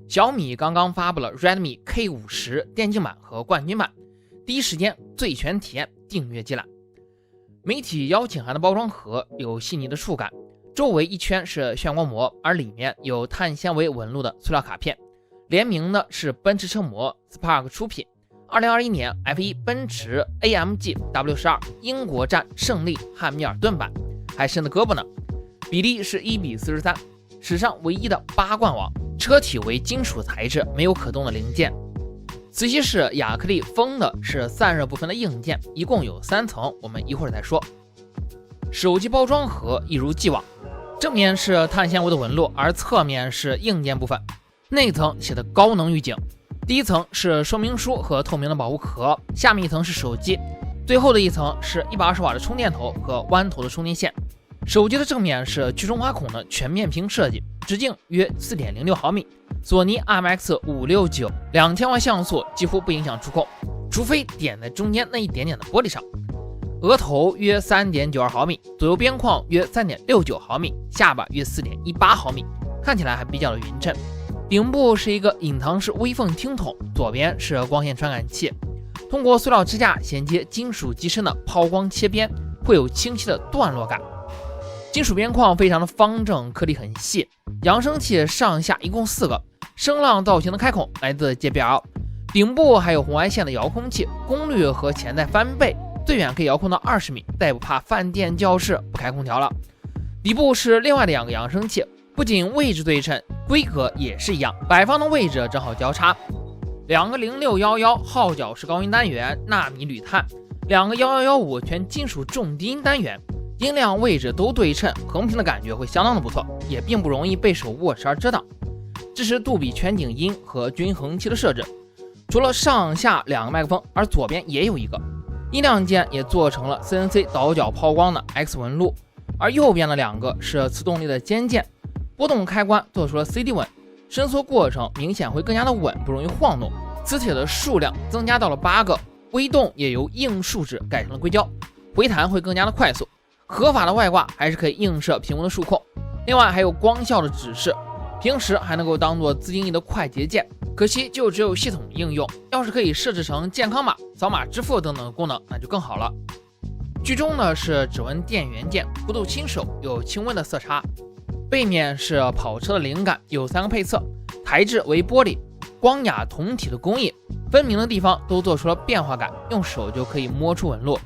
小米刚刚发布了 Redmi K50 电竞版和冠军版，第一时间最全体验订阅即览。媒体邀请函的包装盒有细腻的触感，周围一圈是炫光膜，而里面有碳纤维纹路的塑料卡片。联名的是奔驰车模 Spark 出品2021年 F1 奔驰 AMG W12 英国站胜利汉密尔顿版，还伸了胳膊呢。比例是1:43，史上唯一的8冠王。车体为金属材质，没有可动的零件。磁吸式亚克力封的是散热部分的硬件，一共有3层，我们一会儿再说。手机包装盒一如既往，正面是碳纤维的纹路，而侧面是硬件部分。内层写的高能预警，第一层是说明书和透明的保护壳，下面一层是手机，最后的一层是120瓦的充电头和弯头的充电线。手机的正面是去中华孔的全面屏设计，直径约 4.06 毫米，索尼 IMX569 2000万像素几乎不影响触控，除非点在中间那一点点的玻璃上。额头约 3.92 毫米，左右边框约 3.69 毫米，下巴约 4.18 毫米，看起来还比较的匀称。顶部是一个隐藏式微缝听筒，左边是光线传感器，通过塑料支架衔接金属机身的抛光切边，会有清晰的段落感。金属边框非常的方正，颗粒很细。扬声器上下一共4个，声浪造型的开孔来自 JBL。顶部还有红外线的遥控器，功率和前代翻倍，最远可以遥控到20米，再不怕饭店教室不开空调了。底部是另外的2个扬声器，不仅位置对称，规格也是一样，摆放的位置正好交叉。2个0611号角式高音单元，纳米铝碳；2个1115全金属重低音单元。音量位置都对称，横屏的感觉会相当的不错，也并不容易被手握持而遮挡。支持杜比全景音和均衡器的设置，除了上下2个麦克风，而左边也有一个。音量键也做成了 CNC 倒角抛光的 X 纹路，而右边的2个是磁动力的尖键。波动开关做出了 CD 稳，伸缩过程明显会更加的稳，不容易晃动。磁铁的数量增加到了8个，微动也由硬树脂改成了硅胶，回弹会更加的快速。合法的外挂还是可以映射屏幕的数控，另外还有光效的指示，平时还能够当做自定义的快捷键，可惜就只有系统应用，要是可以设置成健康码、扫码支付等等的功能，那就更好了。居中呢是指纹电源键，弧度轻手，有轻微的色差。背面是跑车的灵感，有3个配色，材质为玻璃，光雅铜体的工艺，分明的地方都做出了变化感，用手就可以摸出纹路。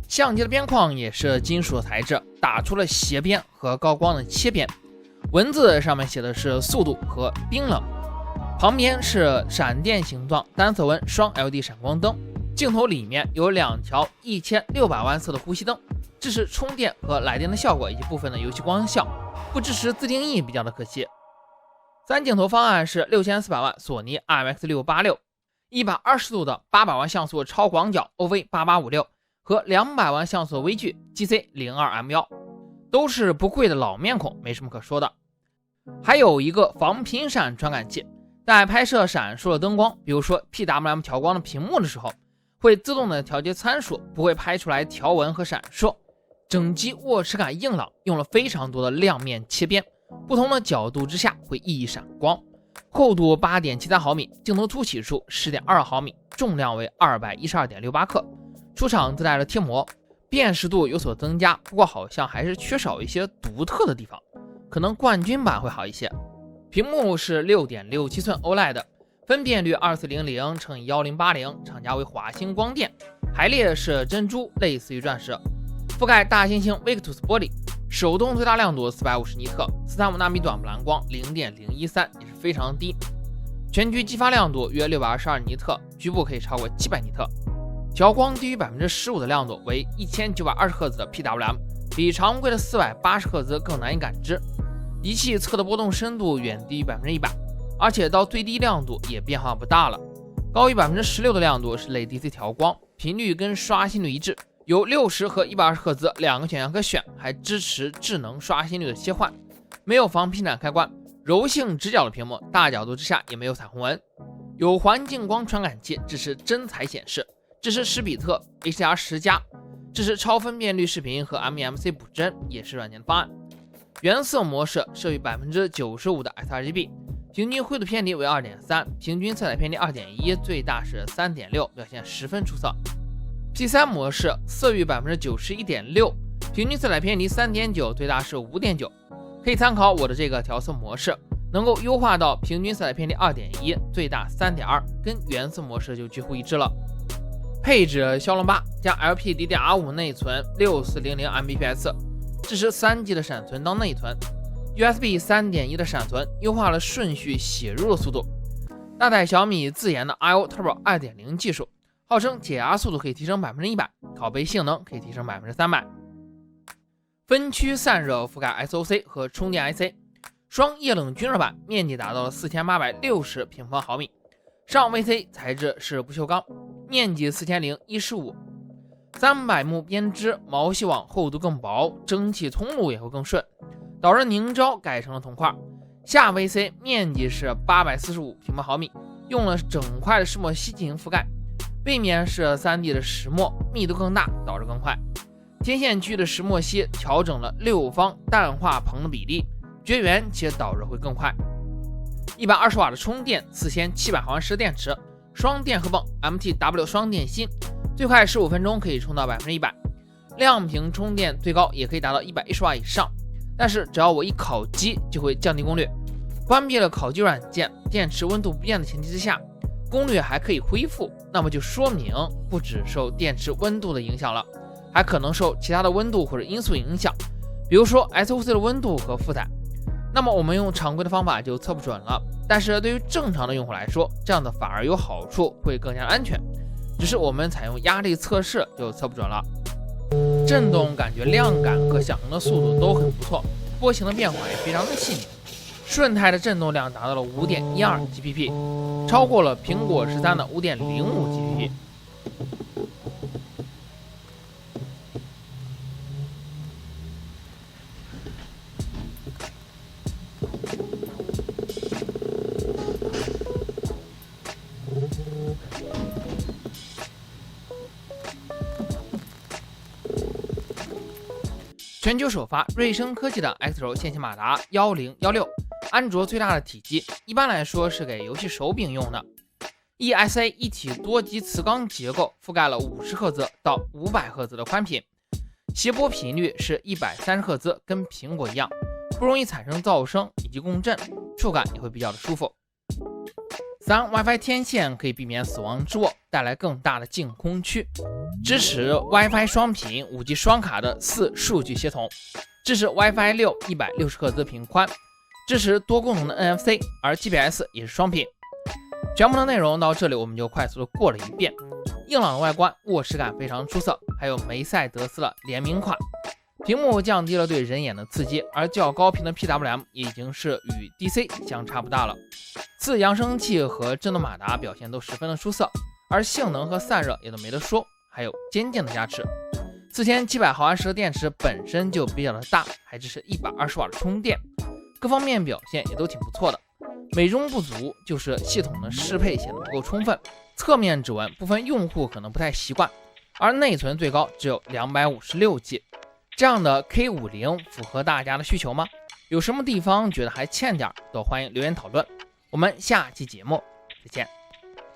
相机的边框也是金属材质，打出了斜边和高光的切边。文字上面写的是速度和冰冷。旁边是闪电形状单色温双 LED 闪光灯，镜头里面有2条1600万色的呼吸灯，支持充电和来电的效果以及部分的游戏光效，不支持自定义比较的可惜。3镜头方案是6400万索尼 IMX686，120度的800万像素超广角 OV8856。和200万像素的微距 GC02M1， 都是不贵的老面孔，没什么可说的。还有一个防频闪传感器，在拍摄闪烁的灯光，比如说 PWM 调光的屏幕的时候，会自动的调节参数，不会拍出来条纹和闪烁。整机握持感硬朗，用了非常多的亮面切边，不同的角度之下会熠熠闪光。厚度 8.73 毫米，镜头凸起数 10.2 毫米，重量为 212.68 克。出厂自带了贴膜，辨识度有所增加，不过好像还是缺少一些独特的地方，可能冠军版会好一些。屏幕是 6.67 寸 OLED， 分辨率 2400×1080， 厂家为华星光电，排列是珍珠，类似于钻石，覆盖大猩猩 Victus 玻璃，手动最大亮度450尼特，435纳米短波蓝光 0.013 也是非常低，全局激发亮度约622尼特，局部可以超过700尼特。调光低于 15% 的亮度为1920赫兹的 PWM， 比常规的480赫兹更难以感知。仪器测的波动深度远低于 100%， 而且到最低亮度也变化不大了。高于 16% 的亮度是类 DC 调光，频率跟刷新率一致，有60和120赫兹2个选项可选，还支持智能刷新率的切换，没有防频闪开关，柔性直角的屏幕，大角度之下也没有彩虹纹，有环境光传感器，支持真彩显示，支持10比特 HDR10+， 支持超分辨率视频和 MEMC 补帧，也是软件方案。原色模式设于 95% 的 sRGB，平均灰度偏离为 2.3， 平均色彩偏离 2.1， 最大是 3.6， 表现十分出色。P3 模式色域 91.6%， 平均色彩偏离 3.9， 最大是 5.9， 可以参考我的这个调色模式，能够优化到平均色彩偏离 2.1， 最大 3.2， 跟原色模式就几乎一致了。配置骁龙8加 LPDDR5 内存6400Mbps， 支持3G 的闪存当内存， USB 3.1 的闪存，优化了顺序写入的速度，搭载小米自研的 I/O Turbo 2.0 技术，号称解压速度可以提升 100%， 拷贝性能可以提升 300%。 分区散热覆盖 SoC 和充电 IC， 双液冷均热板面积达到了4860平方毫米，上 VC 材质是不锈钢，面积4015， 300目编织，毛细网厚度更薄，蒸汽通路也会更顺，导热凝胶改成了铜块，下 VC 面积是845平方毫米，用了整块的石墨烯进行覆盖，背面是 3D 的石墨，密度更大，导热更快。天线区的石墨烯调整了6方氮化硼的比例，绝缘且导热会更快。120瓦的充电，4700毫安时的电池，双电荷泵 MTW 双电芯，最快15分钟可以充到 100%， 亮屏充电最高也可以达到110瓦以上，但是只要我一烤机就会降低功率。关闭了烤机软件，电池温度不变的前提之下，功率还可以恢复，那么就说明不只受电池温度的影响了，还可能受其他的温度或者因素影响，比如说 SoC 的温度和负载。那么我们用常规的方法就测不准了，但是对于正常的用户来说，这样的反而有好处，会更加安全。只是我们采用压力测试就测不准了。震动感觉亮感和响应的速度都很不错，波形的变化也非常的细腻。顺态的震动量达到了 5.12 GPP， 超过了苹果13的 5.05 GPP。全球首发瑞声科技的 X 轴线性马达1016，安卓最大的体积，一般来说是给游戏手柄用的。ESA 一体多级磁钢结构，覆盖了50赫兹到500赫兹的宽频，谐波频率是130赫兹，跟苹果一样，不容易产生噪声以及共振，触感也会比较的舒服。WiFi 天线可以避免死亡之握，带来更大的净空区，支持 WiFi 双频、5G 双卡的4数据协同，支持 WiFi 6 160赫兹频宽，支持多功能的 NFC， 而 GPS 也是双频。全部的内容到这里我们就快速的过了一遍。硬朗的外观，握持感非常出色，还有梅赛德斯的联名款。屏幕降低了对人眼的刺激，而较高频的 PWM 已经是与 DC 相差不大了。次扬声器和震动马达表现都十分的出色，而性能和散热也都没得说，还有坚劲的加持。4700毫安时的电池本身就比较的大，还支持120瓦的充电，各方面表现也都挺不错的。美中不足就是系统的适配显得不够充分，侧面指纹部分用户可能不太习惯，而内存最高只有 256G。这样的 K50 符合大家的需求吗？有什么地方觉得还欠点，都欢迎留言讨论。我们下期节目再见。